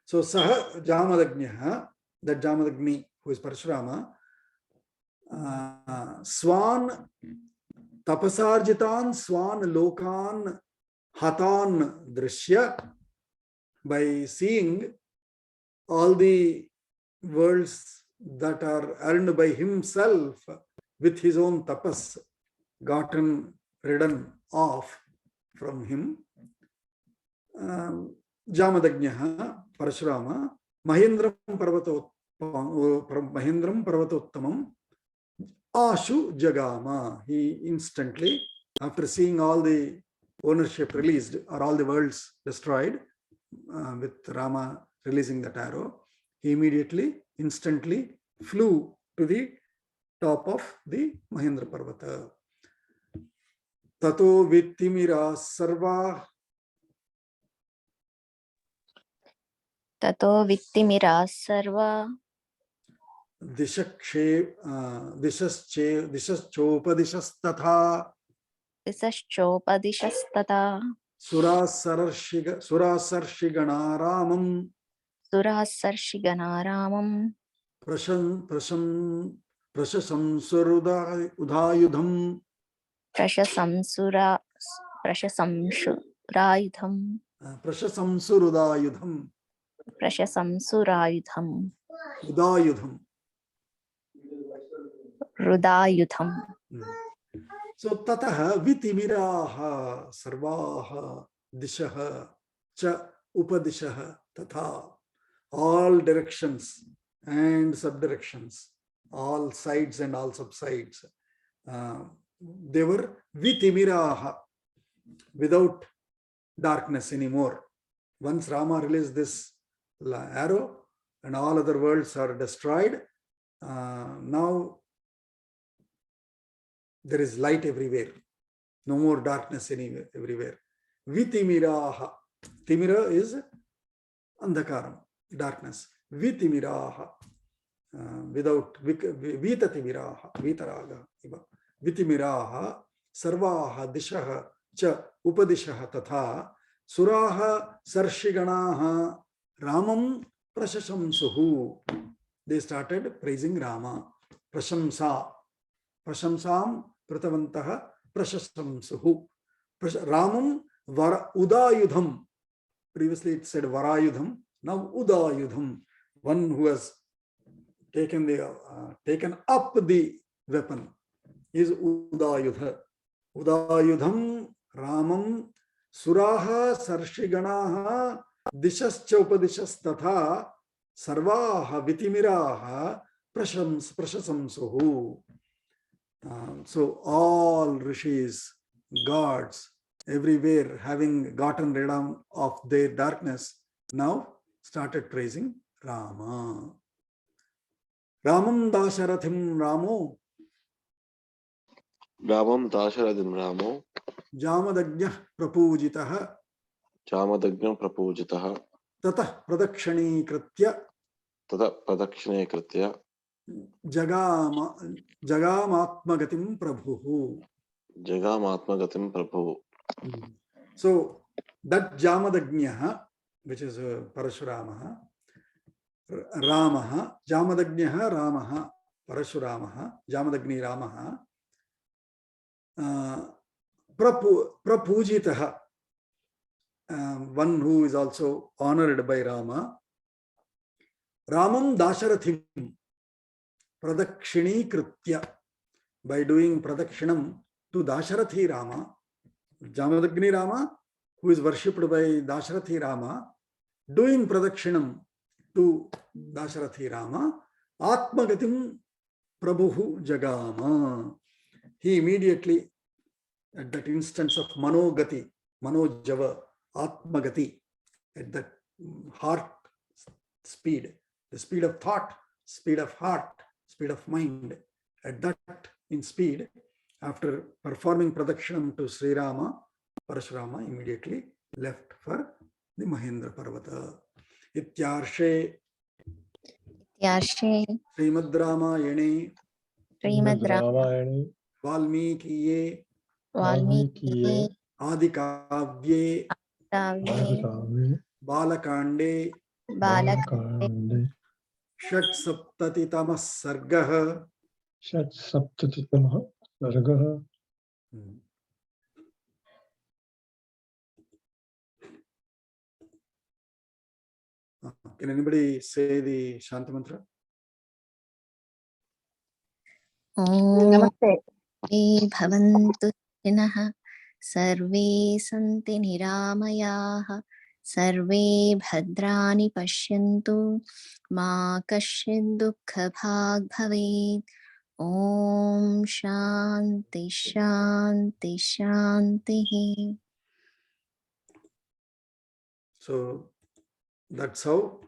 So Saha Jamadagnya, that Jamadagni who is Parashurama, Swan Tapasarjitan, Swan Lokan Hatan Drishya, by seeing all the worlds that are earned by himself with his own tapas, ridden off from him. Jamadagnya, Parashurama, Mahendram Parvatottamam, Ashu Jagama. He instantly, after seeing all the ownership released or all the worlds destroyed with Rama releasing that arrow, he immediately, instantly flew to the top of the Mahendra Parvata. Tato vittimira sarva. Tato vittimira sarva दिशश्चोपदिशस्तथा disaschopadishastata सुरासर्षिगणा रामं surasarshiganaramam प्रशंसुरुदायुधं prashasamsurayudham प्रशंसुरुदायुधं prashasamsurayudham उदायुधं. rudayudham. So tatah vitimiraha sarvaha dishaha cha upadishaha tatha. All directions and subdirections, all sides and all subsides, they were vitimiraha, without darkness anymore. Once Rama released this arrow and all other worlds are destroyed, now there is light everywhere. No more darkness everywhere. Vitimiraha. Timira is andhakaram, darkness. Vitimiraha. Without vitatimiraha, vitaraga. Vitimiraha sarvaha dishaha cha upadishaha tatha suraha sarshiganaha ramam prashasamsuhu. They started praising Rama. Prashamsa. Prashamsam pratavantaha prashasamsuhu. Ramam udayudham. Previously it said varayudham. Now udayudham. One who has taken up the weapon is udayudha. Udayudham Ramam suraha sarshiganaha dishascha upadishastatha sarvaha vitimiraha prashasamsuhu. So all rishis, gods, everywhere having gotten rid of their darkness, now started praising Rama. Ramam Dasharathim Ramo Ramam Dasharathim Ramo Jamadagnya Prapujitaha Jamadagnyam Prapujitaha Tatah Pradakshani Kritya Tata Pradakshine Kritya Jagamatmagatim Prabhu. Jagamatmagatim Prabhu. So that Jamadagnya, which is Parashurama, Rama, Jamadagnya Rama, Parashurama, Jamadagni Rama, Prapujitaha, one who is also honored by Rama, Ramam Dasharathim, Pradakshini Kritya, by doing Pradakshinam to Dasharathi Rama, Jamadagni Rama, who is worshipped by Dasharathi Rama, doing Pradakshinam to Dasharathi Rama, Atmagatim Prabhu Jagama. He immediately, at that instance of Manogati, Manojava, Atmagati, at that heart speed, the speed of thought, speed of heart, speed of mind, at that in speed, after performing Pradakshinam to Sri Rama, Parashurama immediately left for the Mahendra Parvata. Ityarshe Srimad Ramayane Valmikiye Adikavye Balakande Shat Saptatitamas Sargah. Shat Saptatitamas Sargah. Can anybody say the Shanti Mantra? Namaste. Bhavantu Shinaha Sarve Santi Niramayaha Sarve Bhadrani Pashyantu Ma Kashid Dukha Bhag Bhavet Om Shanti Shanti Shanti. So that's how